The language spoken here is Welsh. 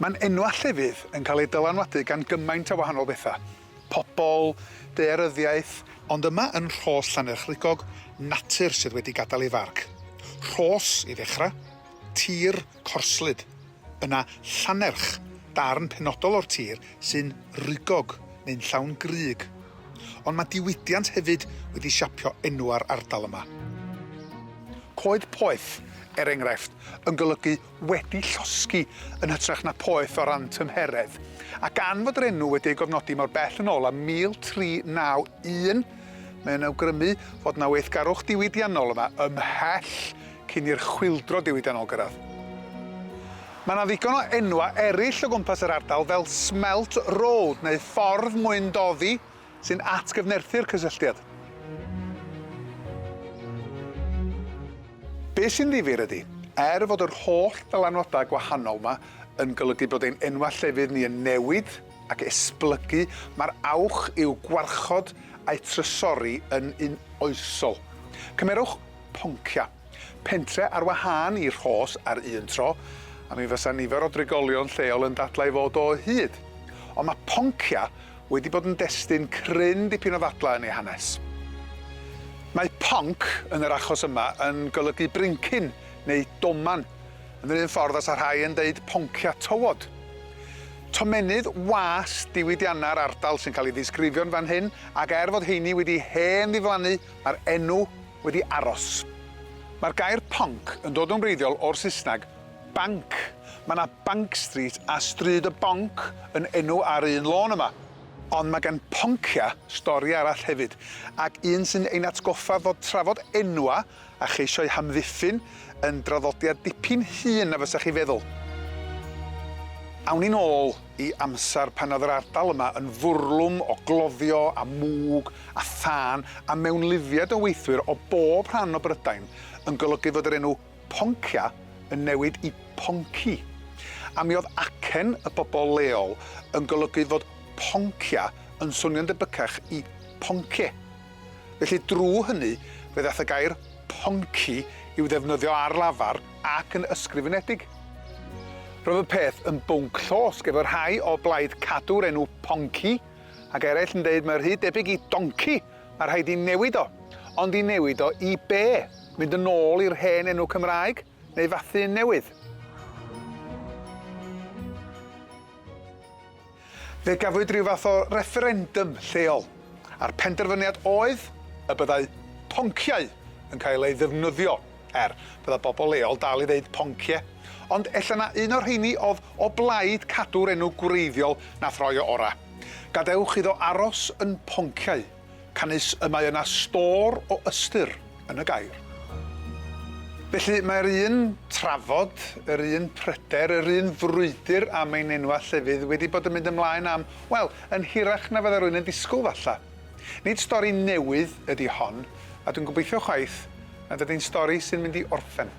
Mae'n enwau llefydd yn cael ei dylanwadu gan gymaint o wahanol bethau. Pobl, daearyddiaeth, ond yma yn Rhosllannerchrugog, natur sydd wedi gadael ei farc. Rhos i ddechrau, tir corslid. Yna Llanerch, darn penodol o'r tir sy'n rugog neu'n llawn grug. Ond mae diwydiant hefyd wedi siapio enwau'r ardal yma. Coed poeth, enghraifft, yn golygu wedi llosgi yn hytrach na poeth o ran tymheredd. A gan fod yr enw wedi ei gofnodi mor bell yn ôl am 1391, mae'n awgrymu fod na weithgarwch diwydiannol yma ymhell cyn i'r chwyldro diwydiannol gyrraedd. Mae yna ddigon o enwau eraill o gwmpas yr ardal fel Smelt Road neu ffordd Mwyn-doddi sy'n atgyfnerthu'r cysylltiad. Be sy'n ddifyr ydy, fod yr holl dylanwadau gwahanol yma yn golygu bod ein enwau llefydd ni yn newid ac esblygu, mae'r awch i'w gwarchod a'i trysori yn un oesol. Cymerwch Ponciau, pentre ar wahân i'r Rhos ar un tro, a mi fysa nifer o drigolion lleol yn dadlau fod o hyd. Ond mae Ponciau wedi bod yn destun cryn dipyn o ddadlau yn ei hanes. Mae ponc yn yr achos yma yn golygu brincyn neu doman, yn yr un ffordd as a rhai yn deud poncia tywod. Tomenydd was diwydiannau'r ardal sy'n cael ei ddisgrifio'n fan hyn, ac fod heini wedi hen ddiflannu, mae'r enw wedi aros. Mae'r gair ponc yn dod yn wreiddiol o'r Saesneg banc. Mae yna Bank Street a stryd y bonc yn enw ar un lôn yma. Ond mae gan Poncia stori arall hefyd, ac un sy'n ein atgoffa fod trafod enwau a cheisio'u hamddiffyn yn draddodiad dipyn hŷn na fysach chi feddwl. Awn ni nôl i amser pan oedd yr ardal yma yn fwrlwm o gloddio a mwg a thân a mewnlifiad o weithwyr o bob rhan o Brydain yn golygu fod yr enw Poncia yn newid i Poncie. A mi oedd acen y bobl leol yn golygu fod Poncia yn swnio'n debycach i Poncie. Felly drwy hynny, fe ddaeth y gair Poncie i'w ddefnyddio ar lafar ac yn ysgrifenedig. Roedd y peth yn bwnc llos gyfer rhai o blaid cadw'r enw Poncie, ac eraill yn deud mae'r hyd debyg i donci, mae rhaid i newid o. Ond i newid o i be? Mynd yn ôl i'r hen enw Cymraeg neu fathu newydd? Fe gafwyd rhyw fath o referendum lleol, a'r penderfyniad oedd y byddai ponciau yn cael ei ddefnyddio, bydda bobl leol dal i ddeud Poncie, ond ella na un o'r rheini oedd o blaid cadw'r enw gwreiddiol na throi o ora. Gadewch iddo aros yn Ponciau, canys y mae yna stor o ystyr yn y gair. Felly mae'r un trafod, yr un pryder, yr un frwydr am ein enwau llefydd wedi bod yn mynd ymlaen am, wel, yn hirach na fydda rhywun yn disgwyl falla. Nid stori newydd ydy hon, a dwi'n gobeithio chwaith nad ydy'n stori sy'n mynd i orffen.